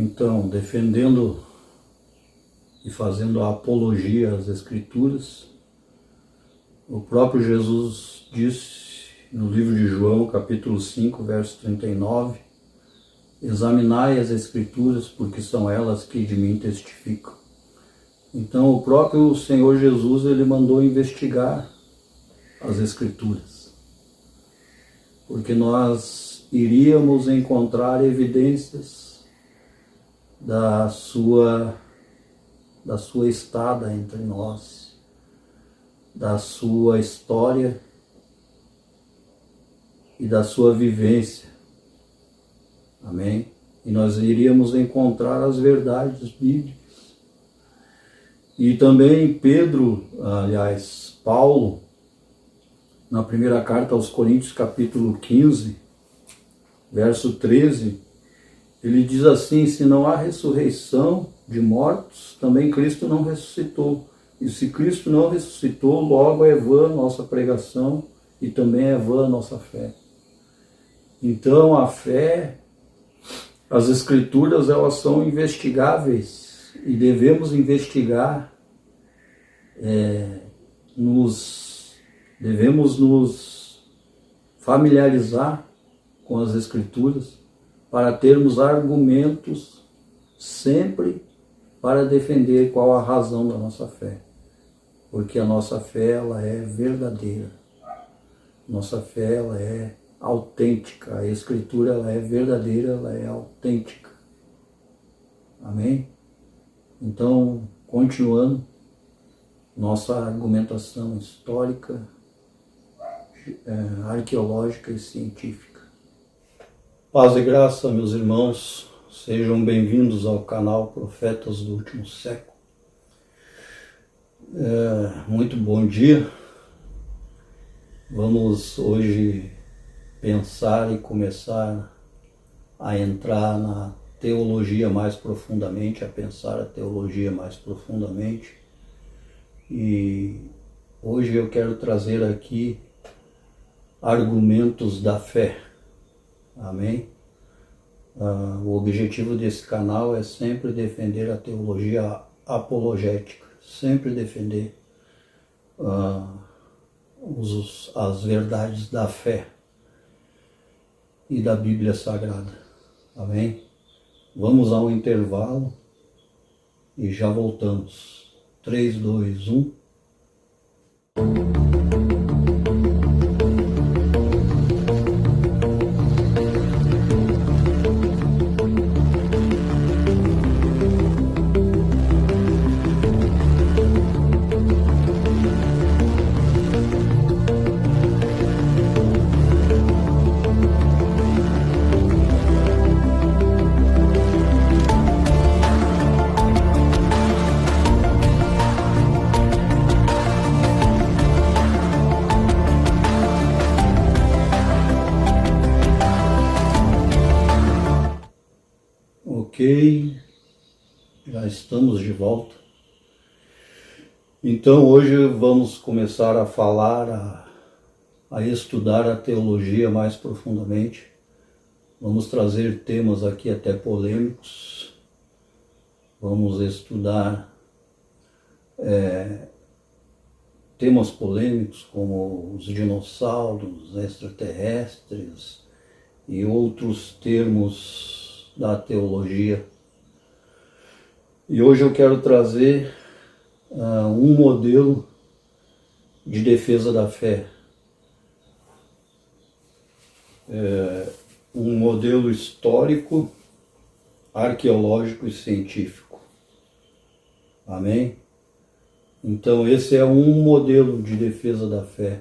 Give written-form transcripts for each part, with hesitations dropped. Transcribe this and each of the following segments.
Então, defendendo e fazendo a apologia às Escrituras, o próprio Jesus disse no livro de João, capítulo 5, verso 39, examinai as Escrituras, porque são elas que de mim testificam. Então, o próprio Senhor Jesus, ele mandou investigar as Escrituras, porque nós iríamos encontrar evidências da sua estada entre nós, da sua história e da sua vivência. Amém? E nós iríamos encontrar as verdades bíblicas. E também Paulo, na primeira carta aos Coríntios, capítulo 15, verso 13, ele diz assim: se não há ressurreição de mortos, também Cristo não ressuscitou. E se Cristo não ressuscitou, logo é vã nossa pregação e também é vã nossa fé. Então a fé, as Escrituras, elas são investigáveis e devemos investigar, devemos nos familiarizar com as Escrituras para termos argumentos sempre para defender qual a razão da nossa fé. Porque a nossa fé, ela é verdadeira. Nossa fé, ela é autêntica. A Escritura, ela é verdadeira, ela é autêntica. Amém? Então, continuando nossa argumentação histórica, arqueológica e científica. Paz e graça, meus irmãos, sejam bem-vindos ao canal Profetas do Último Século. Muito bom dia. Vamos hoje pensar e começar a entrar na teologia mais profundamente, a pensar a teologia mais profundamente. E hoje eu quero trazer aqui argumentos da fé. Amém? O objetivo desse canal é sempre defender a teologia apologética, sempre defender as verdades da fé e da Bíblia Sagrada. Amém? Vamos ao intervalo e já voltamos. 3, 2, 1. Ok, já estamos de volta. Então hoje vamos começar a falar, a estudar a teologia mais profundamente. Vamos trazer temas aqui até polêmicos. Vamos estudar temas polêmicos como os dinossauros, extraterrestres e outros termos da teologia. E hoje eu quero trazer um modelo de defesa da fé, um modelo histórico, arqueológico e científico. Amém? Então esse é um modelo de defesa da fé.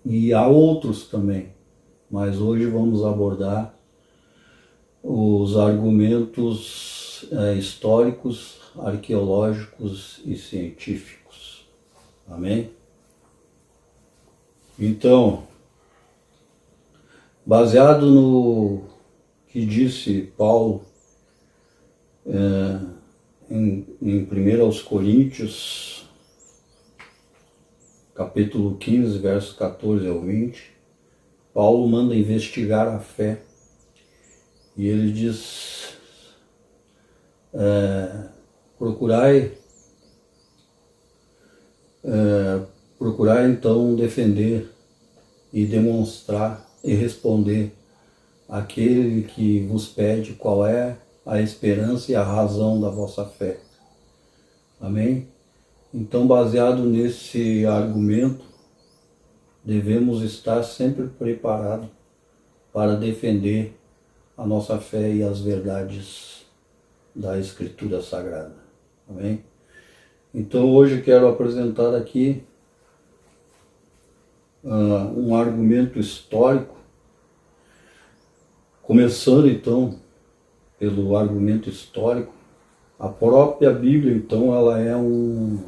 E há outros também, mas hoje vamos abordar os argumentos históricos, arqueológicos e científicos. Amém? Então, baseado no que disse Paulo em 1 aos Coríntios, capítulo 15, verso 14 ao 20, Paulo manda investigar a fé. E ele diz: procurai então defender e demonstrar e responder àquele que vos pede qual é a esperança e a razão da vossa fé. Amém? Então, baseado nesse argumento, devemos estar sempre preparados para defender a nossa fé e as verdades da Escritura Sagrada. Amém? Então, hoje quero apresentar aqui um argumento histórico, começando então pelo argumento histórico. A própria Bíblia, então, ela é um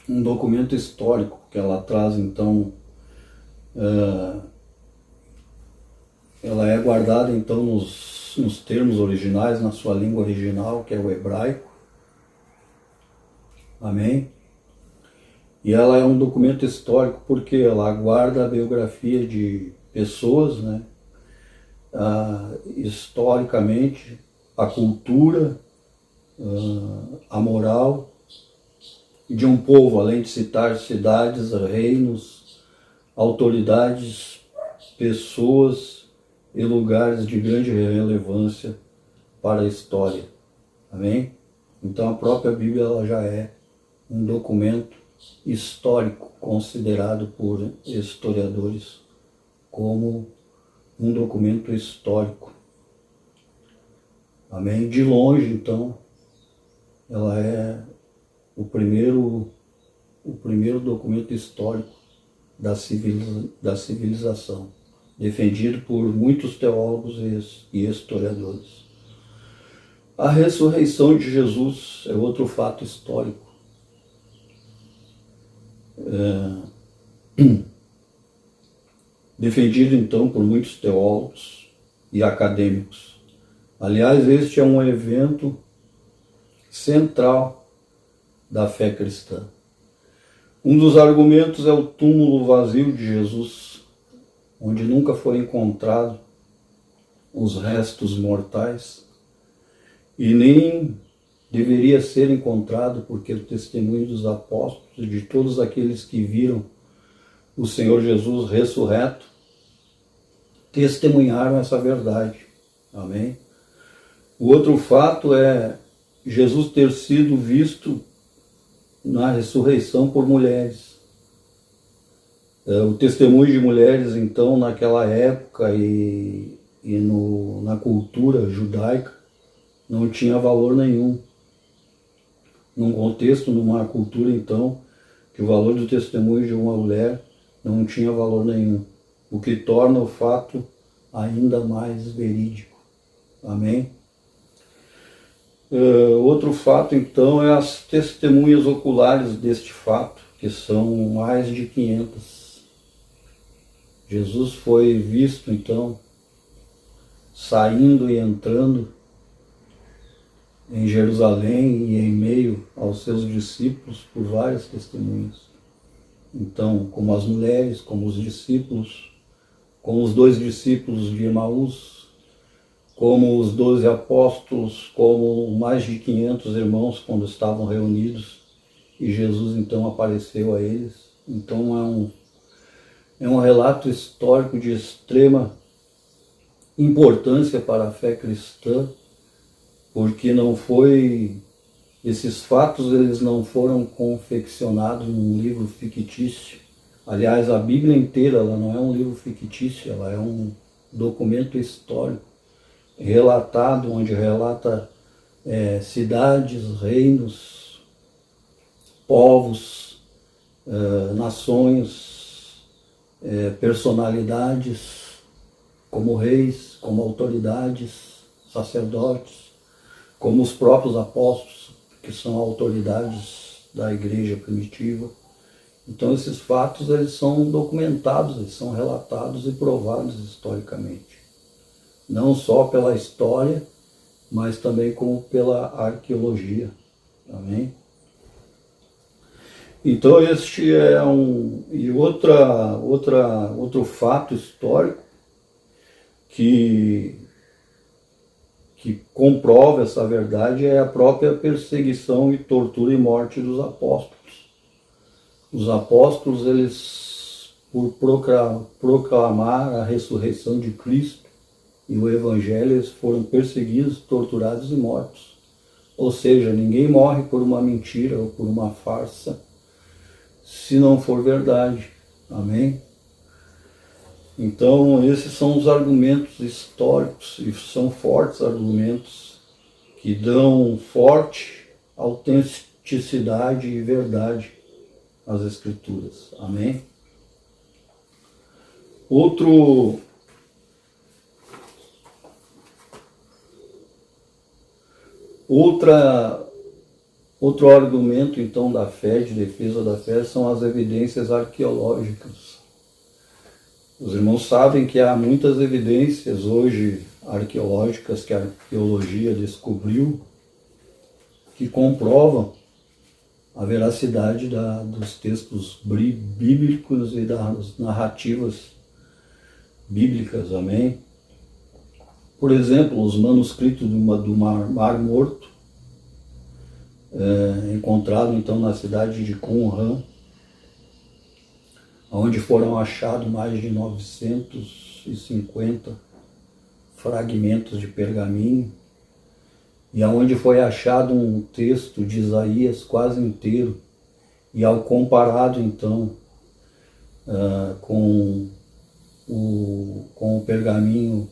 documento histórico, que ela traz, então, ela é guardada, então, nos termos originais, na sua língua original, que é o hebraico. Amém? E ela é um documento histórico porque ela guarda a biografia de pessoas, né? Historicamente, a cultura, a moral de um povo, além de citar cidades, reinos, autoridades, pessoas e lugares de grande relevância para a história. Amém? Então a própria Bíblia ela já é um documento histórico, considerado por historiadores como um documento histórico. Amém? De longe, então, ela é o primeiro documento histórico da civilização, defendido por muitos teólogos e historiadores. A ressurreição de Jesus é outro fato histórico. Defendido então por muitos teólogos e acadêmicos. Aliás, este é um evento central da fé cristã. Um dos argumentos é o túmulo vazio de Jesus, onde nunca foi encontrado os restos mortais e nem deveria ser encontrado, porque o testemunho dos apóstolos e de todos aqueles que viram o Senhor Jesus ressurreto testemunharam essa verdade. Amém? O outro fato é Jesus ter sido visto na ressurreição por mulheres. O testemunho de mulheres, então, naquela época e na cultura judaica, não tinha valor nenhum. Num contexto, numa cultura, então, que o valor do testemunho de uma mulher não tinha valor nenhum, o que torna o fato ainda mais verídico. Amém? Outro fato, então, é as testemunhas oculares deste fato, que são mais de 500. Jesus foi visto, então, saindo e entrando em Jerusalém e em meio aos seus discípulos por várias testemunhas. Então, como as mulheres, como os discípulos, como os 2 discípulos de Emaús, como os 12 apóstolos, como mais de 500 irmãos quando estavam reunidos e Jesus então apareceu a eles. Então é um relato histórico de extrema importância para a fé cristã, porque esses fatos eles não foram confeccionados num livro fictício. Aliás, a Bíblia inteira ela não é um livro fictício, ela é um documento histórico relatado, onde relata cidades, reinos, povos, nações, personalidades, como reis, como autoridades, sacerdotes, como os próprios apóstolos, que são autoridades da igreja primitiva. Então esses fatos eles são documentados, eles são relatados e provados historicamente. Não só pela história, mas também como pela arqueologia. Amém? Então este é outro fato histórico que que comprova essa verdade é a própria perseguição e tortura e morte dos apóstolos. Os apóstolos, eles, por proclamar a ressurreição de Cristo e o Evangelho, eles foram perseguidos, torturados e mortos. Ou seja, ninguém morre por uma mentira ou por uma farsa, se não for verdade. Amém? Então, esses são os argumentos históricos, e são fortes argumentos que dão forte autenticidade e verdade às Escrituras. Amém? Outro argumento, então, da fé, de defesa da fé, são as evidências arqueológicas. Os irmãos sabem que há muitas evidências hoje arqueológicas que a arqueologia descobriu que comprovam a veracidade dos textos bíblicos e das narrativas bíblicas. Amém? Por exemplo, os manuscritos do Mar Morto, encontrado então na cidade de Qumran, onde foram achados mais de 950 fragmentos de pergaminho, e aonde foi achado um texto de Isaías quase inteiro, e ao comparado então com o pergaminho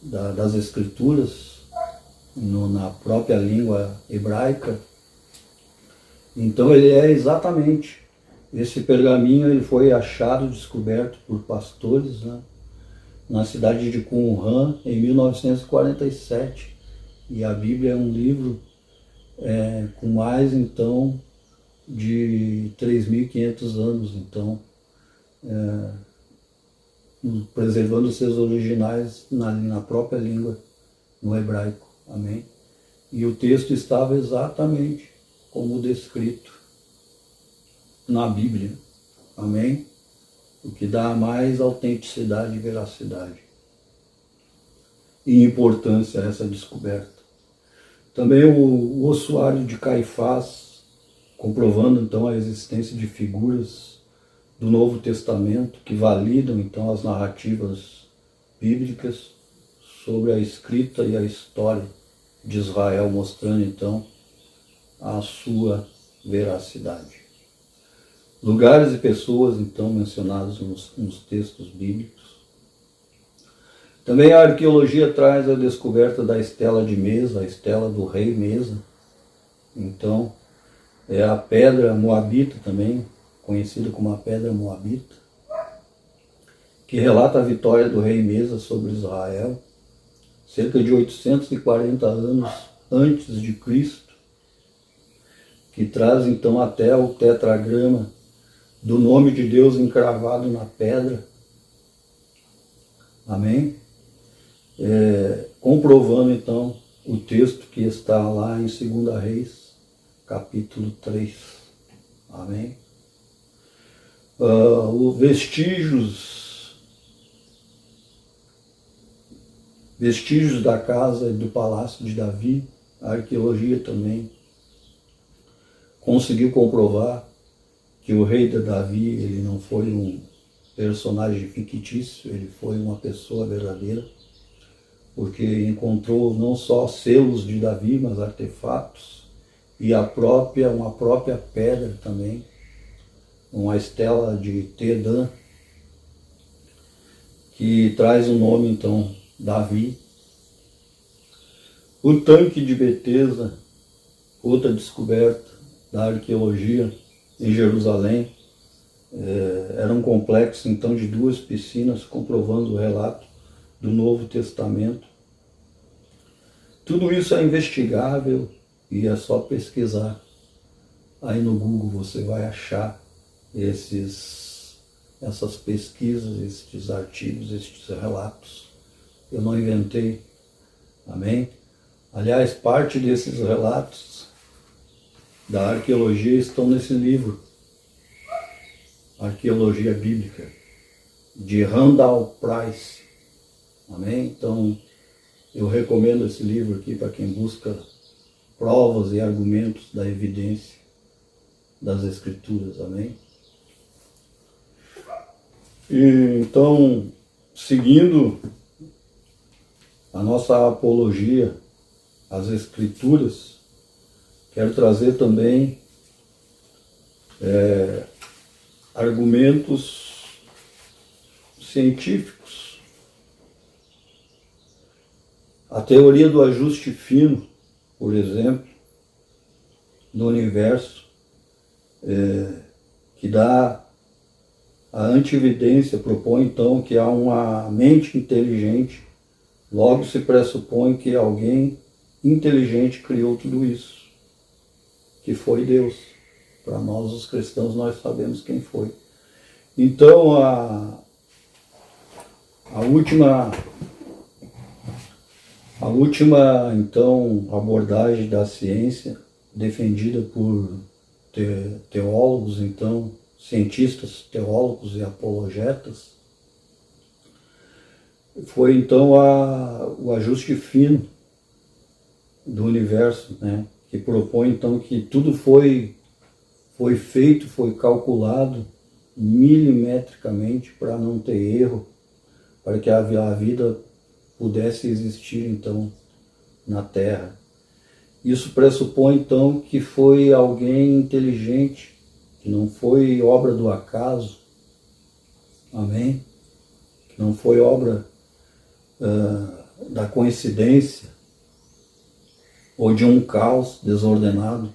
das Escrituras, na própria língua hebraica, então ele é exatamente esse pergaminho. Ele foi achado, descoberto por pastores, né, na cidade de Qumran em 1947, e a Bíblia é um livro com mais então de 3.500 anos, então preservando seus originais na própria língua, no hebraico. Amém? E o texto estava exatamente como descrito na Bíblia. Amém? O que dá mais autenticidade e veracidade e importância a essa descoberta. Também o ossuário de Caifás, comprovando então a existência de figuras do Novo Testamento que validam então as narrativas bíblicas sobre a escrita e a história de Israel, mostrando então a sua veracidade. Lugares e pessoas então mencionados nos textos bíblicos. Também a arqueologia traz a descoberta da estela de Mesa, a estela do rei Mesa. Então, é a pedra moabita também, conhecida como a pedra moabita, que relata a vitória do rei Mesa sobre Israel, cerca de 840 anos antes de Cristo, que traz então até o tetragrama do nome de Deus encravado na pedra. Amém? Comprovando então o texto que está lá em 2 Reis, capítulo 3. Amém? Vestígios da casa e do palácio de Davi, a arqueologia também conseguiu comprovar que o rei de Davi, ele não foi um personagem fictício, ele foi uma pessoa verdadeira, porque encontrou não só selos de Davi, mas artefatos, e uma própria pedra também, uma estela de Tedã, que traz o nome então Davi. O tanque de Betesda, outra descoberta da arqueologia em Jerusalém, era um complexo então de 2 piscinas, comprovando o relato do Novo Testamento. Tudo isso é investigável e é só pesquisar. Aí no Google você vai achar essas pesquisas, estes artigos, estes relatos. Eu não inventei. Amém? Aliás, parte desses relatos da arqueologia estão nesse livro, Arqueologia Bíblica, de Randall Price. Amém? Então, Eu recomendo esse livro aqui para quem busca provas e argumentos da evidência das Escrituras, amém? E, então, seguindo a nossa apologia às Escrituras, quero trazer também argumentos científicos. A teoria do ajuste fino, por exemplo, do universo, que dá a antividência, propõe então que há uma mente inteligente, logo se pressupõe que alguém inteligente criou tudo isso, que foi Deus. Para nós, os cristãos, nós sabemos quem foi. Então, a última então, abordagem da ciência, defendida por teólogos, então, cientistas, teólogos e apologetas, foi então o ajuste fino do universo, né? Que propõe então que tudo foi feito, foi calculado milimetricamente para não ter erro, para que a vida pudesse existir então na Terra. Isso pressupõe então que foi alguém inteligente, que não foi obra do acaso, amém? Que não foi obra da coincidência ou de um caos desordenado,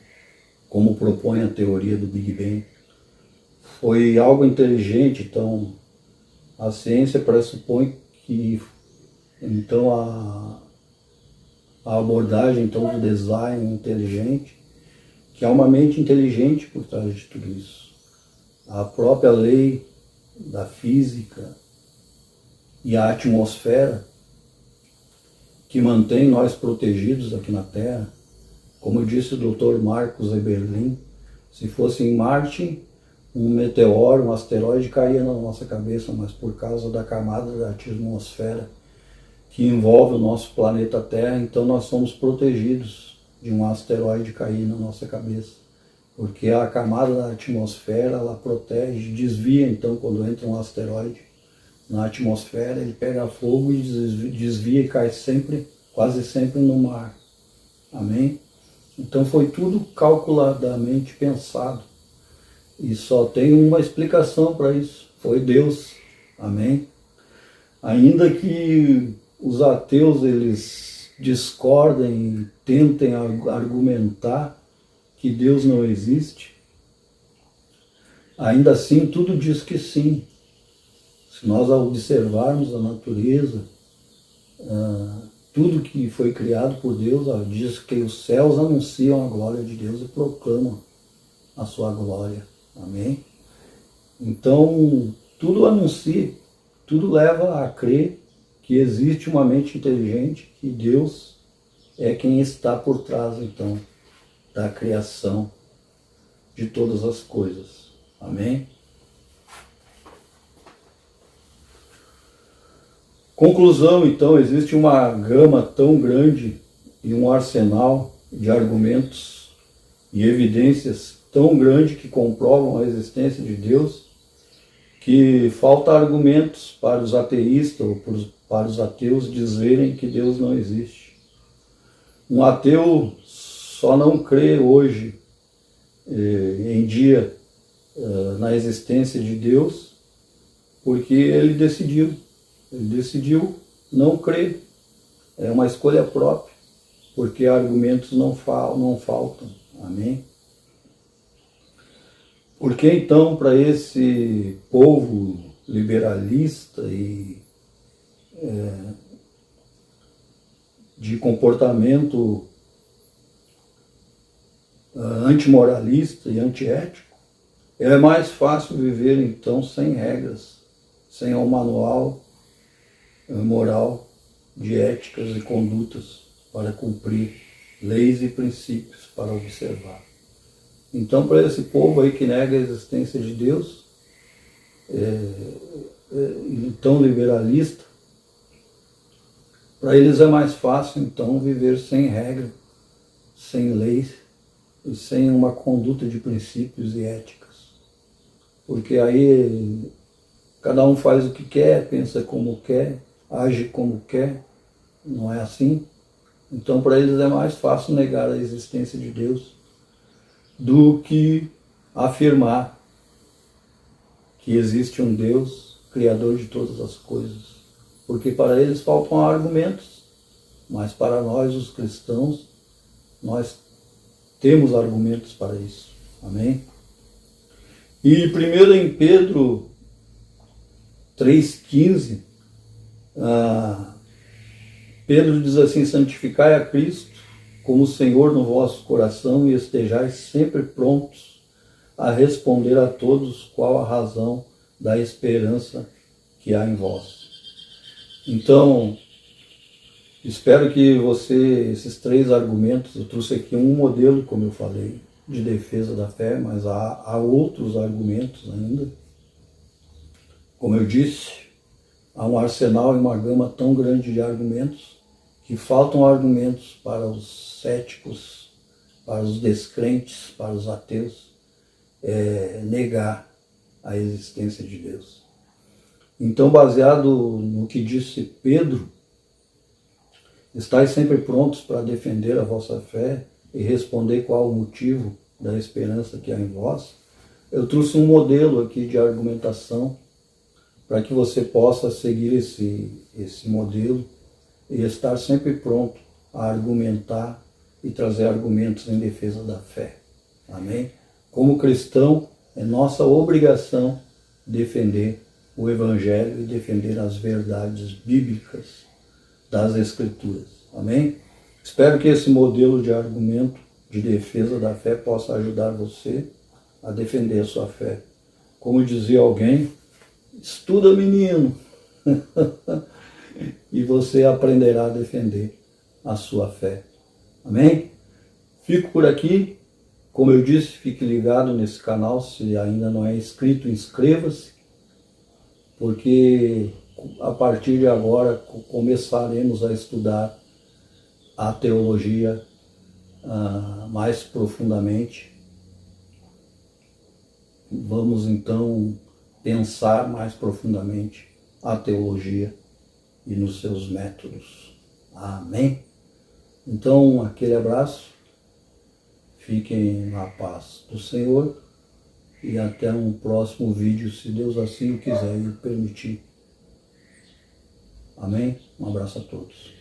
como propõe a teoria do Big Bang. Foi algo inteligente, então a ciência pressupõe que então a abordagem então do design inteligente, que há uma mente inteligente por trás de tudo isso. A própria lei da física e a atmosfera que mantém nós protegidos aqui na Terra. Como disse o Dr. Marcos Eberlin, se fosse em Marte, um meteoro, um asteroide caía na nossa cabeça, mas por causa da camada da atmosfera que envolve o nosso planeta Terra, então nós somos protegidos de um asteroide cair na nossa cabeça. Porque a camada da atmosfera, ela protege, desvia, então quando entra um asteroide na atmosfera, ele pega fogo e desvia e cai sempre, quase sempre no mar. Amém? Então foi tudo calculadamente pensado. E só tem uma explicação para isso. Foi Deus. Amém? Ainda que os ateus eles discordem e tentem argumentar que Deus não existe, ainda assim tudo diz que sim. Se nós observarmos a natureza, tudo que foi criado por Deus, diz que os céus anunciam a glória de Deus e proclamam a sua glória. Amém? Então, tudo anuncia, tudo leva a crer que existe uma mente inteligente, que Deus é quem está por trás, então, da criação de todas as coisas. Amém? Conclusão, então, existe uma gama tão grande e um arsenal de argumentos e evidências tão grande que comprovam a existência de Deus, que falta argumentos para os ateístas ou para os ateus dizerem que Deus não existe. Um ateu só não crê hoje, em dia, na existência de Deus, porque ele decidiu não crer. É uma escolha própria, porque argumentos não faltam. Amém? Por que então, para esse povo liberalista e de comportamento antimoralista e antiético, é mais fácil viver então sem regras, sem um manual moral de éticas e condutas para cumprir, leis e princípios para observar. Então, para esse povo aí que nega a existência de Deus, então liberalista, Para eles é mais fácil, então, viver sem regra, sem leis e sem uma conduta de princípios e éticas. Porque aí cada um faz o que quer, pensa como quer, age como quer, não é assim? Então, para eles é mais fácil negar a existência de Deus do que afirmar que existe um Deus, Criador de todas as coisas. Porque para eles faltam argumentos, mas para nós, os cristãos, nós temos argumentos para isso. Amém? E primeiro em Pedro 3,15, Pedro diz assim: santificai a Cristo como Senhor no vosso coração e estejais sempre prontos a responder a todos qual a razão da esperança que há em vós. Então, espero que esses 3 argumentos, eu trouxe aqui um modelo, como eu falei, de defesa da fé, mas há outros argumentos ainda. Como eu disse, há um arsenal e uma gama tão grande de argumentos que faltam argumentos para os céticos, para os descrentes, para os ateus, negar a existência de Deus. Então, baseado no que disse Pedro, estais sempre prontos para defender a vossa fé e responder qual o motivo da esperança que há em vós. Eu trouxe um modelo aqui de argumentação para que você possa seguir esse modelo e estar sempre pronto a argumentar e trazer argumentos em defesa da fé. Amém? Como cristão, é nossa obrigação defender o Evangelho e defender as verdades bíblicas das Escrituras. Amém? Espero que esse modelo de argumento de defesa da fé possa ajudar você a defender a sua fé. Como dizia alguém, estuda, menino, e você aprenderá a defender a sua fé. Amém? Fico por aqui. Como eu disse, fique ligado nesse canal. Se ainda não é inscrito, inscreva-se, porque a partir de agora começaremos a estudar a teologia mais profundamente. Vamos então pensar mais profundamente a teologia e nos seus métodos. Amém? Então, aquele abraço, fiquem na paz do Senhor e até um próximo vídeo, se Deus assim o quiser e permitir. Amém? Um abraço a todos.